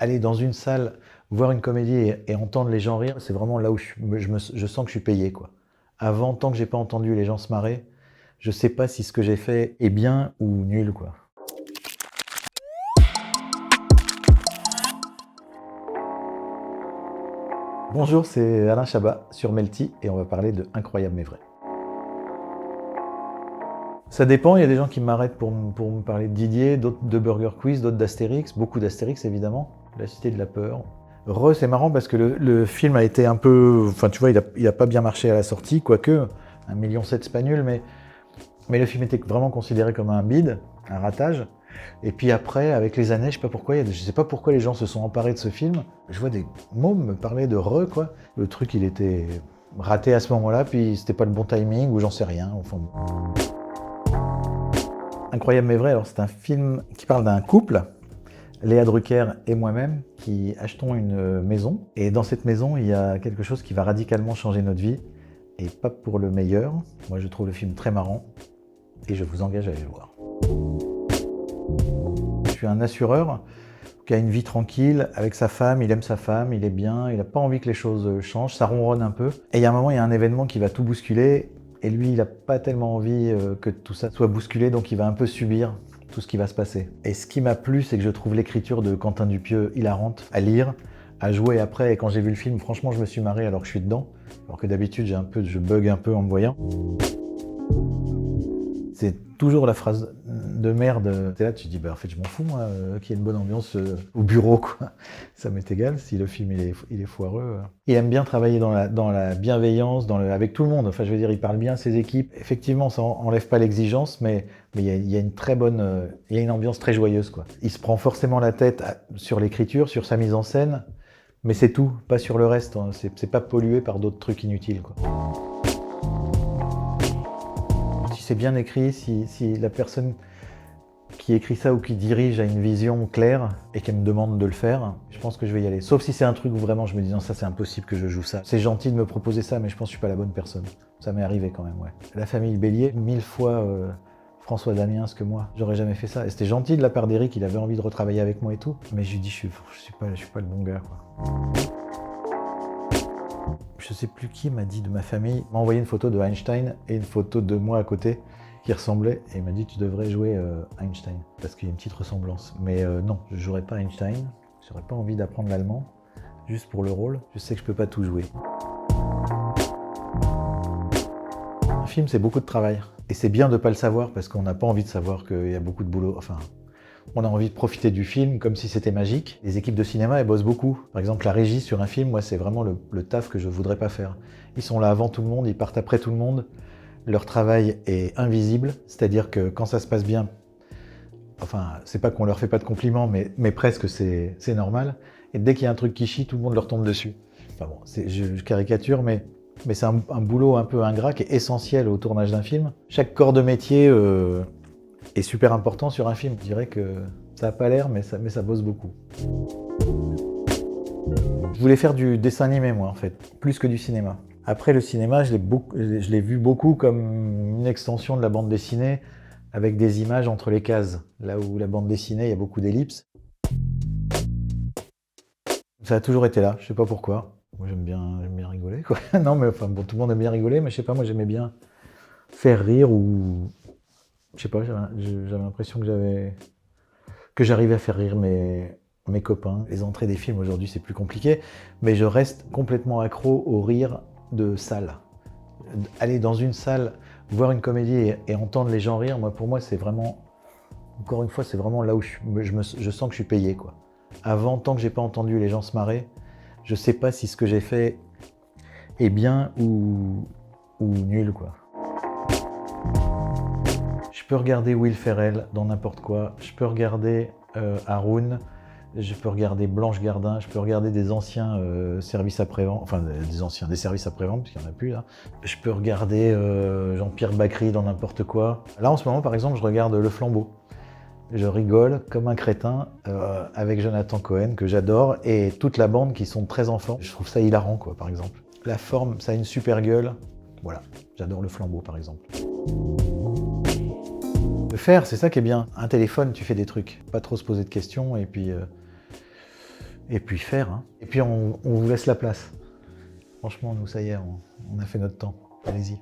Aller dans une salle, voir une comédie et entendre les gens rire, c'est vraiment là où je sens que je suis payé, quoi. Avant, tant que j'ai pas entendu les gens se marrer, je sais pas si ce que j'ai fait est bien ou nul, quoi. Bonjour, c'est Alain Chabat sur Melty et on va parler de Incroyable mais vrai. Ça dépend, il y a des gens qui m'arrêtent pour me parler de Didier, d'autres de Burger Quiz, d'autres d'Astérix, beaucoup d'Astérix évidemment, La Cité de la Peur. C'est marrant parce que le film a été un peu... Enfin tu vois, il a pas bien marché à la sortie, quoique 1,7 million c'est pas nul, mais le film était vraiment considéré comme un bide, un ratage. Et puis après, avec les années, je sais pas pourquoi les gens se sont emparés de ce film. Je vois des mômes me parler de quoi. Le truc, il était raté à ce moment-là, puis c'était pas le bon timing, ou j'en sais rien. Enfin, bon. Incroyable mais vrai, alors c'est un film qui parle d'un couple, Léa Drucker et moi-même, qui achetons une maison. Et dans cette maison, il y a quelque chose qui va radicalement changer notre vie, et pas pour le meilleur. Moi, je trouve le film très marrant, et je vous engage à aller le voir. Je suis un assureur qui a une vie tranquille avec sa femme, il aime sa femme, il est bien, il n'a pas envie que les choses changent, ça ronronne un peu. Et il y a un moment, il y a un événement qui va tout bousculer, et lui, il n'a pas tellement envie que tout ça soit bousculé, donc il va un peu subir tout ce qui va se passer. Et ce qui m'a plu, c'est que je trouve l'écriture de Quentin Dupieux hilarante à lire, à jouer après, et quand j'ai vu le film, franchement, je me suis marré alors que je suis dedans, alors que d'habitude, je bug un peu en me voyant. C'est toujours la phrase de merde. T'es là, tu te dis, bah en fait, je m'en fous, moi, qu'il y ait une bonne ambiance au bureau, quoi. Ça m'est égal si le film il est foireux. Il aime bien travailler dans la bienveillance, avec tout le monde. Enfin, je veux dire, il parle bien à ses équipes. Effectivement, ça enlève pas l'exigence, mais il y a une très bonne, il y a une ambiance très joyeuse, quoi. Il se prend forcément la tête sur l'écriture, sur sa mise en scène, mais c'est tout, pas sur le reste, hein. C'est pas pollué par d'autres trucs inutiles, quoi. Si c'est bien écrit, si la personne qui écrit ça ou qui dirige a une vision claire et qu'elle me demande de le faire, je pense que je vais y aller. Sauf si c'est un truc où vraiment je me dis non, ça c'est impossible que je joue ça. C'est gentil de me proposer ça, mais je pense que je suis pas la bonne personne. Ça m'est arrivé quand même, ouais. La famille Bélier, 1000 fois François Damiens que moi. J'aurais jamais fait ça. Et c'était gentil de la part d'Éric, il avait envie de retravailler avec moi et tout. Mais je lui dis, je suis pas le bon gars, quoi. Je sais plus qui m'a dit de ma famille, m'a envoyé une photo de Einstein et une photo de moi à côté qui ressemblait et il m'a dit tu devrais jouer Einstein parce qu'il y a une petite ressemblance. Mais non, je jouerai pas Einstein, j'aurais pas envie d'apprendre l'allemand juste pour le rôle. Je sais que je peux pas tout jouer. Un film c'est beaucoup de travail et c'est bien de pas le savoir parce qu'on n'a pas envie de savoir qu'il y a beaucoup de boulot. Enfin, on a envie de profiter du film comme si c'était magique. Les équipes de cinéma, elles bossent beaucoup. Par exemple, la régie sur un film, moi, c'est vraiment le taf que je voudrais pas faire. Ils sont là avant tout le monde, ils partent après tout le monde. Leur travail est invisible, c'est-à-dire que quand ça se passe bien, enfin, c'est pas qu'on leur fait pas de compliments, mais presque c'est normal. Et dès qu'il y a un truc qui chie, tout le monde leur tombe dessus. Enfin bon, je caricature, mais c'est un boulot un peu ingrat qui est essentiel au tournage d'un film. Chaque corps de métier est super important sur un film. Je dirais que ça n'a pas l'air, mais ça bosse beaucoup. Je voulais faire du dessin animé, moi, en fait, plus que du cinéma. Après, le cinéma, je l'ai vu beaucoup comme une extension de la bande dessinée, avec des images entre les cases. Là où la bande dessinée, il y a beaucoup d'ellipses. Ça a toujours été là, je sais pas pourquoi. Moi, j'aime bien rigoler, quoi. Non, mais enfin, bon, tout le monde aime bien rigoler, mais je sais pas, moi, j'aimais bien faire rire ou... Je sais pas, j'avais l'impression que j'arrivais à faire rire mes copains. Les entrées des films aujourd'hui c'est plus compliqué, mais je reste complètement accro au rire de salle. Aller dans une salle, voir une comédie et entendre les gens rire, pour moi c'est vraiment, encore une fois, c'est vraiment là où je sens que je suis payé, quoi. Avant, tant que j'ai pas entendu les gens se marrer, je sais pas si ce que j'ai fait est bien ou nul, quoi. Je peux regarder Will Ferrell dans n'importe quoi, je peux regarder Haroun, je peux regarder Blanche Gardin, je peux regarder des anciens services après-vente, enfin des services après-vente, parce qu'il n'y en a plus là. Je peux regarder Jean-Pierre Bacry dans n'importe quoi. Là en ce moment par exemple, je regarde Le Flambeau. Je rigole comme un crétin avec Jonathan Cohen, que j'adore, et toute la bande qui sont très en forme. Je trouve ça hilarant, quoi, par exemple. La forme, ça a une super gueule. Voilà, j'adore Le Flambeau, par exemple. Faire, c'est ça qui est bien. Un téléphone, tu fais des trucs. Pas trop se poser de questions et puis Et puis faire. Hein. Et puis on vous laisse la place. Franchement, nous, ça y est, on a fait notre temps. Allez-y.